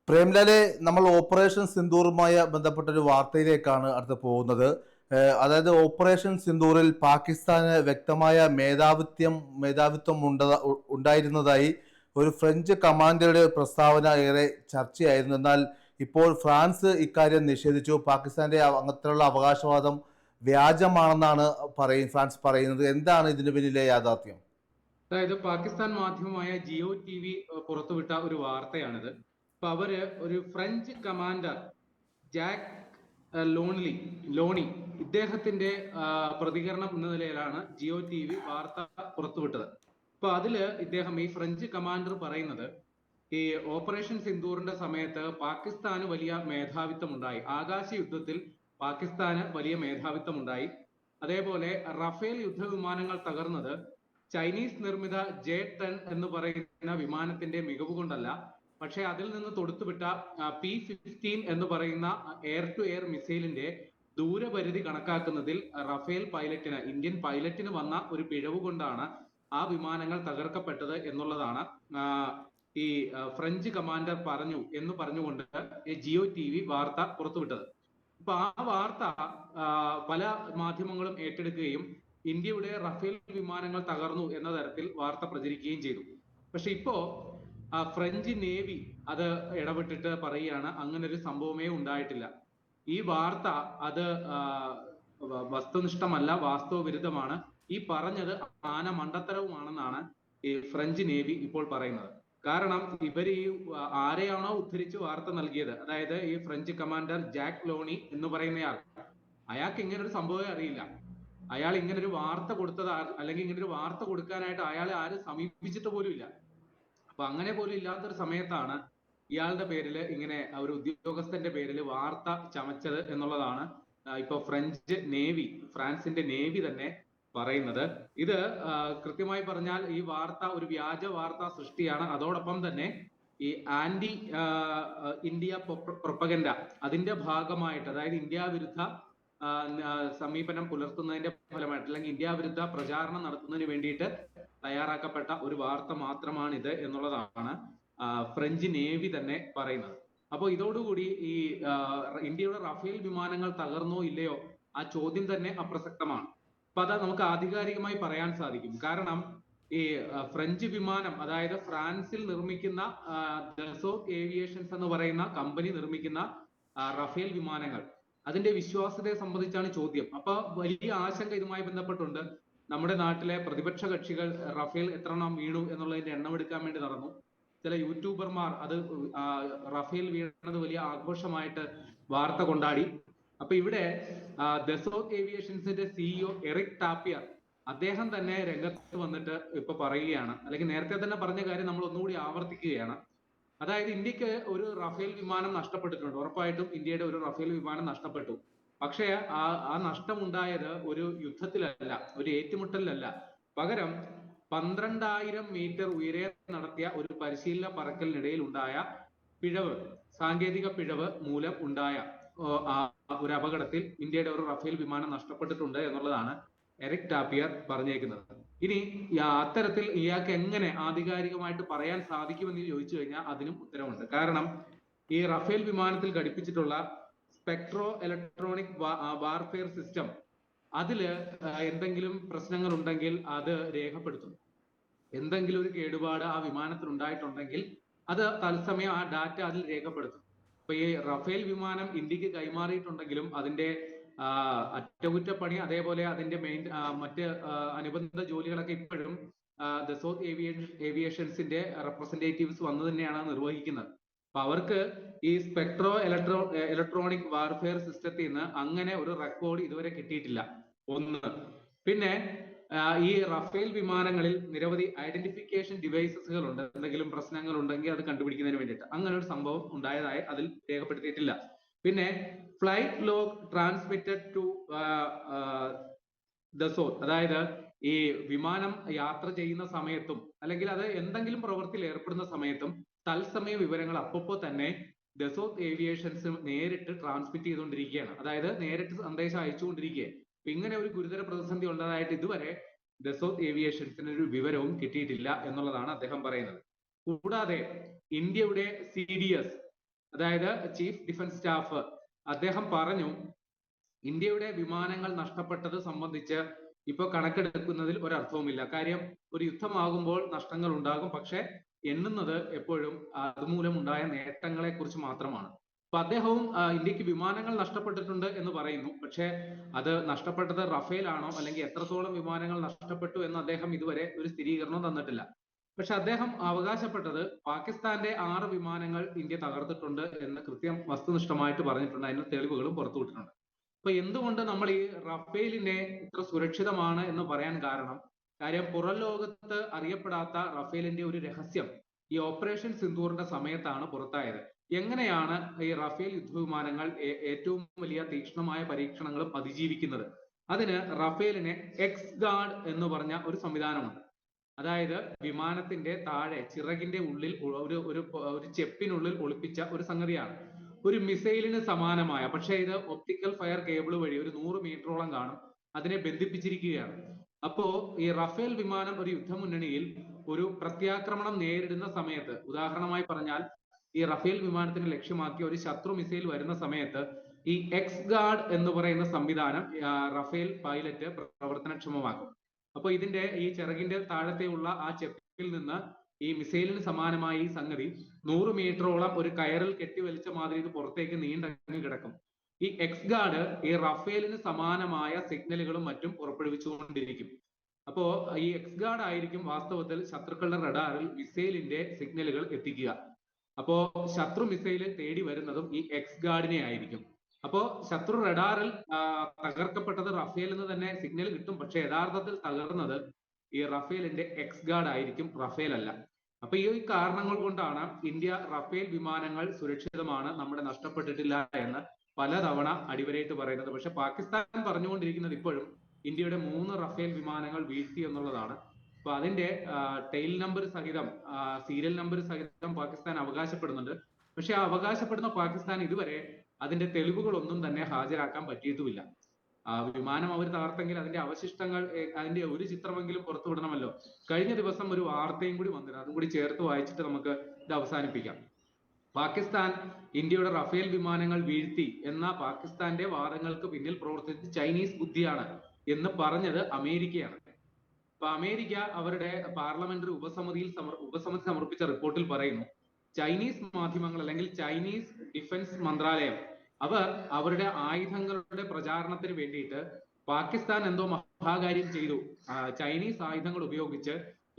പ്രേംലാലെ, നമ്മൾ ഓപ്പറേഷൻ സിന്ദൂറുമായി ബന്ധപ്പെട്ട ഒരു വാർത്തയിലേക്കാണ് അടുത്ത് പോകുന്നത്. അതായത് ഓപ്പറേഷൻ സിന്ദൂറിൽ പാകിസ്ഥാന് വ്യക്തമായ മേധാവിത്വം ഉണ്ടായിരുന്നതായി ഒരു ഫ്രഞ്ച് കമാൻഡറുടെ പ്രസ്താവന ഏറെ ചർച്ചയായിരുന്നു. എന്നാൽ ഇപ്പോൾ ഫ്രാൻസ് ഇക്കാര്യം നിഷേധിച്ചു. പാകിസ്ഥാന്റെ അങ്ങനത്തെയുള്ള അവകാശവാദം വ്യാജമാണെന്നാണ് ഫ്രാൻസ് പറയുന്നത്. എന്താണ് ഇതിന് പിന്നിലെ യാഥാർത്ഥ്യം? അതായത് പാകിസ്ഥാൻ മാധ്യമമായ ജിയോ TV പുറത്തുവിട്ട ഒരു വാർത്തയാണിത്. അപ്പൊ അവര് ഒരു ഫ്രഞ്ച് കമാൻഡർ ജാക്ക് ലോണി ഇദ്ദേഹത്തിന്റെ പ്രതികരണം എന്ന നിലയിലാണ് ജിയോ TV വാർത്ത പുറത്തുവിട്ടത്. അപ്പൊ അതില് ഇദ്ദേഹം, ഈ ഫ്രഞ്ച് കമാൻഡർ പറയുന്നത്, ഈ ഓപ്പറേഷൻ സിന്ദൂറിന്റെ സമയത്ത് പാകിസ്ഥാന് വലിയ മേധാവിത്വം ഉണ്ടായി, ആകാശ യുദ്ധത്തിൽ പാകിസ്ഥാന് വലിയ മേധാവിത്വം ഉണ്ടായി. അതേപോലെ റഫേൽ യുദ്ധവിമാനങ്ങൾ തകർന്നത് ചൈനീസ് നിർമ്മിത J-10 എന്ന് പറയുന്ന വിമാനത്തിന്റെ മികവ് കൊണ്ടല്ല, പക്ഷെ അതിൽ നിന്ന് തൊടുത്തുവിട്ട P-15 എന്ന് പറയുന്ന എയർ ടു എയർ മിസൈലിന്റെ ദൂരപരിധി കണക്കാക്കുന്നതിൽ റഫേൽ പൈലറ്റിന്, ഇന്ത്യൻ പൈലറ്റിന് വന്ന ഒരു പിഴവ് കൊണ്ടാണ് ആ വിമാനങ്ങൾ തകർക്കപ്പെട്ടത് എന്നുള്ളതാണ് ഈ ഫ്രഞ്ച് കമാൻഡർ പറഞ്ഞു എന്ന് പറഞ്ഞുകൊണ്ട് ജിയോ TV വാർത്ത പുറത്തുവിട്ടത്. അപ്പൊ ആ വാർത്ത പല മാധ്യമങ്ങളും ഏറ്റെടുക്കുകയും ഇന്ത്യയുടെ റഫേൽ വിമാനങ്ങൾ തകർന്നു എന്ന തരത്തിൽ വാർത്ത പ്രചരിക്കുകയും ചെയ്തു. പക്ഷെ ഇപ്പോ ഫ്രഞ്ച് നേവി അത് ഇടപെട്ടിട്ട് പറയുകയാണ്, അങ്ങനെ ഒരു സംഭവമേ ഉണ്ടായിട്ടില്ല. ഈ വാർത്ത അത് വസ്തുനിഷ്ഠമല്ല, വാസ്തവ വിരുദ്ധമാണ്. ഈ പറഞ്ഞത് ആന മണ്ടത്തരവുമാണെന്നാണ് ഈ ഫ്രഞ്ച് നേവി ഇപ്പോൾ പറയുന്നത്. കാരണം ഇവർ ഈ ആരെയാണോ ഉദ്ധരിച്ച് വാർത്ത നൽകിയത്, അതായത് ഈ ഫ്രഞ്ച് കമാൻഡർ ജാക്ക് ലോണി എന്ന് പറയുന്നയാൾ, അയാൾക്ക് ഇങ്ങനെ ഒരു സംഭവമേ അറിയില്ല. അയാൾ ഇങ്ങനെ ഒരു വാർത്ത കൊടുത്തത്, അല്ലെങ്കിൽ ഇങ്ങനെ ഒരു വാർത്ത കൊടുക്കാനായിട്ട് അയാളെ ആരും സമീപിച്ചിട്ട് പോലും ഇല്ല. അപ്പൊ അങ്ങനെ പോലും ഇല്ലാത്തൊരു സമയത്താണ് ഇയാളുടെ പേരിൽ ഇങ്ങനെ ഒരു ഉദ്യോഗസ്ഥന്റെ പേരിൽ വാർത്ത ചമച്ചത് എന്നുള്ളതാണ് ഇപ്പൊ ഫ്രാൻസിന്റെ നേവി തന്നെ പറയുന്നത്. ഇത് കൃത്യമായി പറഞ്ഞാൽ ഈ വാർത്ത ഒരു വ്യാജ വാർത്താ സൃഷ്ടിയാണ്. അതോടൊപ്പം തന്നെ ഈ ആന്റി ഇന്ത്യ പ്രൊപ്പഗൻഡ അതിന്റെ ഭാഗമായിട്ട്, അതായത് ഇന്ത്യ വിരുദ്ധ സമീപനം പുലർത്തുന്നതിന്റെ ഫലമായിട്ട്, അല്ലെങ്കിൽ ഇന്ത്യ വിരുദ്ധ പ്രചാരണം നടത്തുന്നതിന് വേണ്ടിയിട്ട് തയ്യാറാക്കപ്പെട്ട ഒരു വാർത്ത മാത്രമാണിത് എന്നുള്ളതാണ് ഫ്രഞ്ച് നേവി തന്നെ പറയുന്നത്. അപ്പോൾ ഇതോടുകൂടി ഈ ഇന്ത്യയുടെ റഫേൽ വിമാനങ്ങൾ തകർന്നോ ഇല്ലയോ ആ ചോദ്യം തന്നെ അപ്രസക്തമാണ്. അപ്പൊ അത് നമുക്ക് ആധികാരികമായി പറയാൻ സാധിക്കും. കാരണം ഈ ഫ്രഞ്ച് വിമാനം, അതായത് ഫ്രാൻസിൽ നിർമ്മിക്കുന്ന ദസോത്ത് ഏവിയേഷൻസ് എന്ന് പറയുന്ന കമ്പനി നിർമ്മിക്കുന്ന റഫേൽ വിമാനങ്ങൾ, അതിന്റെ വിശ്വാസ്യതയെ സംബന്ധിച്ചാണ് ചോദ്യം. അപ്പൊ വലിയ ആശങ്ക ഇതുമായി ബന്ധപ്പെട്ടുണ്ട്. നമ്മുടെ നാട്ടിലെ പ്രതിപക്ഷ കക്ഷികൾ റഫേൽ എത്രണ്ണം വീണു എന്നുള്ളതിന്റെ എണ്ണം എടുക്കാൻ വേണ്ടി നടന്നു. ചില യൂട്യൂബർമാർ അത് റഫേൽ വീണത് വലിയ ആഘോഷമായിട്ട് വാർത്ത കൊണ്ടാടി. അപ്പൊ ഇവിടെ ദസോത്ത് ഏവിയേഷൻസിന്റെ CEO എറിക് ടാപ്പിയർ, അദ്ദേഹം തന്നെ രംഗത്ത് വന്നിട്ട് ഇപ്പൊ പറയുകയാണ്, അല്ലെങ്കിൽ നേരത്തെ തന്നെ പറഞ്ഞ കാര്യം നമ്മൾ ഒന്നുകൂടി ആവർത്തിക്കുകയാണ്. അതായത് ഇന്ത്യക്ക് ഒരു റഫേൽ വിമാനം നഷ്ടപ്പെട്ടിട്ടുണ്ട്, ഉറപ്പായിട്ടും ഇന്ത്യയുടെ ഒരു റഫേൽ വിമാനം നഷ്ടപ്പെട്ടു. പക്ഷേ ആ നഷ്ടമുണ്ടായത് ഒരു യുദ്ധത്തിലല്ല, ഒരു ഏറ്റുമുട്ടലിലല്ല. പകരം 12,000 മീറ്റർ ഉയരെ നടത്തിയ ഒരു പരിശീലന പറക്കലിനിടയിൽ ഉണ്ടായ പിഴവ്, സാങ്കേതിക പിഴവ് മൂലം ഉണ്ടായ ഒരു അപകടത്തിൽ ഇന്ത്യയുടെ ഒരു റഫേൽ വിമാനം നഷ്ടപ്പെട്ടിട്ടുണ്ട് എന്നുള്ളതാണ് എറിക് ടാപ്പിയർ പറഞ്ഞേക്കുന്നത്. ഇനി അത്തരത്തിൽ ഇയാൾക്ക് എങ്ങനെ ആധികാരികമായിട്ട് പറയാൻ സാധിക്കുമെന്ന് ചോദിച്ചു കഴിഞ്ഞാൽ അതിനും ഉത്തരവുണ്ട്. കാരണം ഈ റഫേൽ വിമാനത്തിൽ ഘടിപ്പിച്ചിട്ടുള്ള സ്പെക്ട്രോ ഇലക്ട്രോണിക് വാർഫെയർ സിസ്റ്റം, അതില് എന്തെങ്കിലും പ്രശ്നങ്ങൾ ഉണ്ടെങ്കിൽ അത് രേഖപ്പെടുത്തും. എന്തെങ്കിലും ഒരു കേടുപാട് ആ വിമാനത്തിൽ ഉണ്ടായിട്ടുണ്ടെങ്കിൽ അത് തത്സമയം ആ ഡാറ്റ അതിൽ രേഖപ്പെടുത്തും. അപ്പൊ ഈ റഫേൽ വിമാനം ഇന്ത്യക്ക് കൈമാറിയിട്ടുണ്ടെങ്കിലും അതിന്റെ അറ്റകുറ്റപ്പണി, അതേപോലെ അതിന്റെ മറ്റ് അനുബന്ധ ജോലികളൊക്കെ ഇപ്പോഴും ദസോത്ത് ഏവിയേഷൻസിന്റെ റെപ്രസെന്റേറ്റീവ്സ് വന്നു തന്നെയാണ് നിർവഹിക്കുന്നത്. അപ്പൊ അവർക്ക് ഈ സ്പെക്ട്രോ ഇലക്ട്രോണിക് വാർഫെയർ സിസ്റ്റത്തിൽ നിന്ന് അങ്ങനെ ഒരു റെക്കോർഡ് ഇതുവരെ കിട്ടിയിട്ടില്ല. ഒന്ന്. പിന്നെ ഈ റഫേൽ വിമാനങ്ങളിൽ നിരവധി ഐഡന്റിഫിക്കേഷൻ ഡിവൈസസുകൾ ഉണ്ട്. എന്തെങ്കിലും പ്രശ്നങ്ങൾ ഉണ്ടെങ്കിൽ അത് കണ്ടുപിടിക്കുന്നതിന് വേണ്ടിയിട്ട് അങ്ങനെ ഒരു സംഭവം ഉണ്ടായതായി അതിൽ രേഖപ്പെടുത്തിയിട്ടില്ല. പിന്നെ ഫ്ലൈറ്റ് ലോഗ് ട്രാൻസ്മിറ്റഡ് ടു ദസോത്ത്, അതായത് ഈ വിമാനം യാത്ര ചെയ്യുന്ന സമയത്തും അല്ലെങ്കിൽ അത് എന്തെങ്കിലും പ്രവൃത്തിയിൽ ഏർപ്പെടുന്ന സമയത്തും തത്സമയ വിവരങ്ങൾ അപ്പപ്പോ തന്നെ ദസോത്ത് ഏവിയേഷൻസ് നേരിട്ട് ട്രാൻസ്മിറ്റ് ചെയ്തുകൊണ്ടിരിക്കുകയാണ്. അതായത് നേരിട്ട് സന്ദേശം അയച്ചുകൊണ്ടിരിക്കുകയാണ്. ഇങ്ങനെ ഒരു ഗുരുതര പ്രതിസന്ധി ഉള്ളതായിട്ട് ഇതുവരെ ദസോത്ത് ഏവിയേഷൻസിന് ഒരു വിവരവും കിട്ടിയിട്ടില്ല എന്നുള്ളതാണ് അദ്ദേഹം പറയുന്നത്. കൂടാതെ ഇന്ത്യയുടെ CDS അതായത് ചീഫ് ഡിഫൻസ് സ്റ്റാഫ്, അദ്ദേഹം പറഞ്ഞു ഇന്ത്യയുടെ വിമാനങ്ങൾ നഷ്ടപ്പെട്ടത് സംബന്ധിച്ച് ഇപ്പൊ കണക്കെടുക്കുന്നതിൽ ഒരർത്ഥവുമില്ല. കാര്യം ഒരു യുദ്ധമാകുമ്പോൾ നഷ്ടങ്ങൾ ഉണ്ടാകും, പക്ഷെ എണ്ണുന്നത് എപ്പോഴും അതുമൂലം ഉണ്ടായ നേട്ടങ്ങളെ കുറിച്ച് മാത്രമാണ്. അപ്പൊ അദ്ദേഹവും ഇന്ത്യക്ക് വിമാനങ്ങൾ നഷ്ടപ്പെട്ടിട്ടുണ്ട് എന്ന് പറയുന്നു. പക്ഷെ അത് നഷ്ടപ്പെട്ടത് റഫേൽ ആണോ അല്ലെങ്കിൽ എത്രത്തോളം വിമാനങ്ങൾ നഷ്ടപ്പെട്ടു എന്ന് അദ്ദേഹം ഇതുവരെ ഒരു സ്ഥിരീകരണം തന്നിട്ടില്ല. പക്ഷെ അദ്ദേഹം അവകാശപ്പെട്ടത് പാകിസ്ഥാന്റെ 6 വിമാനങ്ങൾ ഇന്ത്യ തകർത്തിട്ടുണ്ട് എന്ന് കൃത്യം വസ്തുനിഷ്ഠമായിട്ട് പറഞ്ഞിട്ടുണ്ട്. അതിന് തെളിവുകളും പുറത്തുവിട്ടിട്ടുണ്ട്. അപ്പൊ എന്തുകൊണ്ട് നമ്മൾ ഈ റഫേലിനെ ഇത്ര സുരക്ഷിതമാണ് എന്ന് പറയാൻ കാര്യം പുറം ലോകത്ത് അറിയപ്പെടാത്ത റഫേലിന്റെ ഒരു രഹസ്യം ഈ ഓപ്പറേഷൻ സിന്ദൂറിന്റെ സമയത്താണ് പുറത്തായത്. എങ്ങനെയാണ് ഈ റഫേൽ യുദ്ധവിമാനങ്ങൾ ഏറ്റവും വലിയ തീക്ഷ്ണമായ പരീക്ഷണങ്ങളും അതിജീവിക്കുന്നത്? അതിന് റഫേലിനെ എക്സ് ഗാർഡ് എന്ന് പറഞ്ഞ ഒരു സംവിധാനമുണ്ട്. അതായത് വിമാനത്തിന്റെ താഴെ ചിറകിന്റെ ഉള്ളിൽ ഒരു ചെപ്പിനുള്ളിൽ ഒളിപ്പിച്ച ഒരു സംഗതിയാണ്. ഒരു മിസൈലിന് സമാനമായ, പക്ഷേ ഇത് ഒപ്റ്റിക്കൽ ഫയർ കേബിൾ വഴി ഒരു 100 മീറ്ററോളം കാണും, അതിനെ ബന്ധിപ്പിച്ചിരിക്കുകയാണ്. അപ്പോ ഈ റഫേൽ വിമാനം ഒരു യുദ്ധമുന്നണിയിൽ ഒരു പ്രത്യാക്രമണം നേരിടുന്ന സമയത്ത്, ഉദാഹരണമായി പറഞ്ഞാൽ ഈ റഫേൽ വിമാനത്തിന് ലക്ഷ്യമാക്കി ഒരു ശത്രു മിസൈൽ വരുന്ന സമയത്ത് ഈ എക്സ് ഗാർഡ് എന്ന് പറയുന്ന സംവിധാനം റഫേൽ പൈലറ്റ് പ്രവർത്തനക്ഷമമാക്കും. അപ്പൊ ഇതിന്റെ ഈ ചിറകിന്റെ താഴത്തെയുള്ള ആ ചെപ്പിൽ നിന്ന് ഈ മിസൈലിന് സമാനമായ ഈ സംഗതി 100 മീറ്ററോളം ഒരു കയറിൽ കെട്ടിവലിച്ച മാതിരി ഇത് പുറത്തേക്ക് നീണ്ടങ്ങ് കിടക്കും. ഈ എക്സ് ഗാർഡ് ഈ റഫേലിന് സമാനമായ സിഗ്നലുകളും മറ്റും പുറപ്പെടുവിച്ചുകൊണ്ടിരിക്കും. അപ്പോ ഈ എക്സ് ഗാർഡ് ആയിരിക്കും വാസ്തവത്തിൽ ശത്രുക്കളുടെ റഡാറിൽ മിസൈലിന്റെ സിഗ്നലുകൾ എത്തിക്കുക. അപ്പോ ശത്രു മിസൈൽ തേടി വരുന്നതും ഈ എക്സ് ഗാർഡിനെ ആയിരിക്കും. അപ്പോ ശത്രു റഡാറിൽ തകർക്കപ്പെട്ടത് റഫേൽ എന്ന് തന്നെ സിഗ്നൽ കിട്ടും, പക്ഷെ യഥാർത്ഥത്തിൽ തകർന്നത് ഈ റഫേലിന്റെ എക്സ് ഗാർഡ് ആയിരിക്കും, റഫേൽ അല്ല. അപ്പൊ ഈ കാരണങ്ങൾ കൊണ്ടാണ് ഇന്ത്യ റഫേൽ വിമാനങ്ങൾ സുരക്ഷിതമാണ്, നമ്മുടെ നഷ്ടപ്പെട്ടിട്ടില്ല എന്ന് പലതവണ അടിവരയിട്ട് പറയുന്നത്. പക്ഷെ പാകിസ്ഥാൻ പറഞ്ഞുകൊണ്ടിരിക്കുന്നത് ഇപ്പോഴും ഇന്ത്യയുടെ 3 റഫേൽ വിമാനങ്ങൾ വീഴ്ത്തി എന്നുള്ളതാണ്. അപ്പൊ അതിന്റെ ടെയിൽ നമ്പർ സഹിതം, സീരിയൽ നമ്പർ സഹിതം പാകിസ്ഥാൻ അവകാശപ്പെടുന്നുണ്ട്. പക്ഷെ ആ അവകാശപ്പെടുന്ന പാകിസ്ഥാൻ ഇതുവരെ അതിന്റെ തെളിവുകളൊന്നും തന്നെ ഹാജരാക്കാൻ പറ്റിയിട്ടുമില്ല. വിമാനം അവർ തകർത്തെങ്കിൽ അതിന്റെ അവശിഷ്ടങ്ങൾ, അതിന്റെ ഒരു ചിത്രമെങ്കിലും പുറത്തുവിടണമല്ലോ. കഴിഞ്ഞ ദിവസം ഒരു വാർത്തയും കൂടി വന്നിരുന്നു, അതും കൂടി ചേർത്ത് വായിച്ചിട്ട് നമുക്ക് ഇത് അവസാനിപ്പിക്കാം. പാകിസ്ഥാൻ ഇന്ത്യയുടെ റഫേൽ വിമാനങ്ങൾ വീഴ്ത്തി എന്ന പാകിസ്ഥാന്റെ വാദങ്ങൾക്ക് പിന്നിൽ പ്രവർത്തിച്ചത് ചൈനീസ് ബുദ്ധിയാണ് എന്ന് പറഞ്ഞത് അമേരിക്കയാണ്. അപ്പൊ അമേരിക്ക അവരുടെ പാർലമെന്ററി ഉപസമിതി സമർപ്പിച്ച റിപ്പോർട്ടിൽ പറയുന്നു, ചൈനീസ് മാധ്യമങ്ങൾ അല്ലെങ്കിൽ ചൈനീസ് ഡിഫൻസ് മന്ത്രാലയം അവർ അവരുടെ ആയുധങ്ങളുടെ പ്രചാരണത്തിന് വേണ്ടിയിട്ട് പാകിസ്ഥാൻ എന്തോ മഹാകാര്യം ചെയ്തു, ചൈനീസ് ആയുധങ്ങൾ ഉപയോഗിച്ച്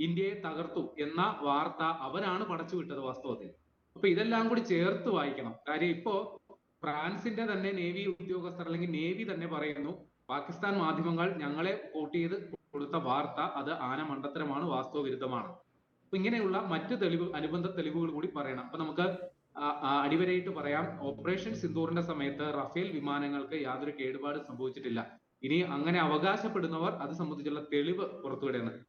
ഇന്ത്യയെ തകർത്തു എന്ന വാർത്ത അവരാണ് പടച്ചുവിട്ടത് വാസ്തവത്തിൽ. അപ്പൊ ഇതെല്ലാം കൂടി ചേർത്ത് വായിക്കണം. കാര്യം ഇപ്പോ ഫ്രാൻസിന്റെ തന്നെ നേവി ഉദ്യോഗസ്ഥർ അല്ലെങ്കിൽ നേവി തന്നെ പറയുന്നു, പാകിസ്ഥാൻ മാധ്യമങ്ങൾ ഞങ്ങളെ കോട്ട് ചെയ്ത് കൊടുത്ത വാർത്ത അത് ആനമണ്ടത്തരമാണ്, വാസ്തവ വിരുദ്ധമാണ്. അപ്പൊ ഇങ്ങനെയുള്ള മറ്റ് അനുബന്ധ തെളിവുകൾ കൂടി പറയണം. അപ്പൊ നമുക്ക് അടിവരയിട്ട് പറയാം, ഓപ്പറേഷൻ സിന്ദൂറിന്റെ സമയത്ത് റഫേൽ വിമാനങ്ങൾക്ക് യാതൊരു കേടുപാട് സംഭവിച്ചിട്ടില്ല. ഇനി അങ്ങനെ അവകാശപ്പെടുന്നവർ അത് സംബന്ധിച്ചുള്ള തെളിവ് പുറത്തുവിടേണ്ടത്.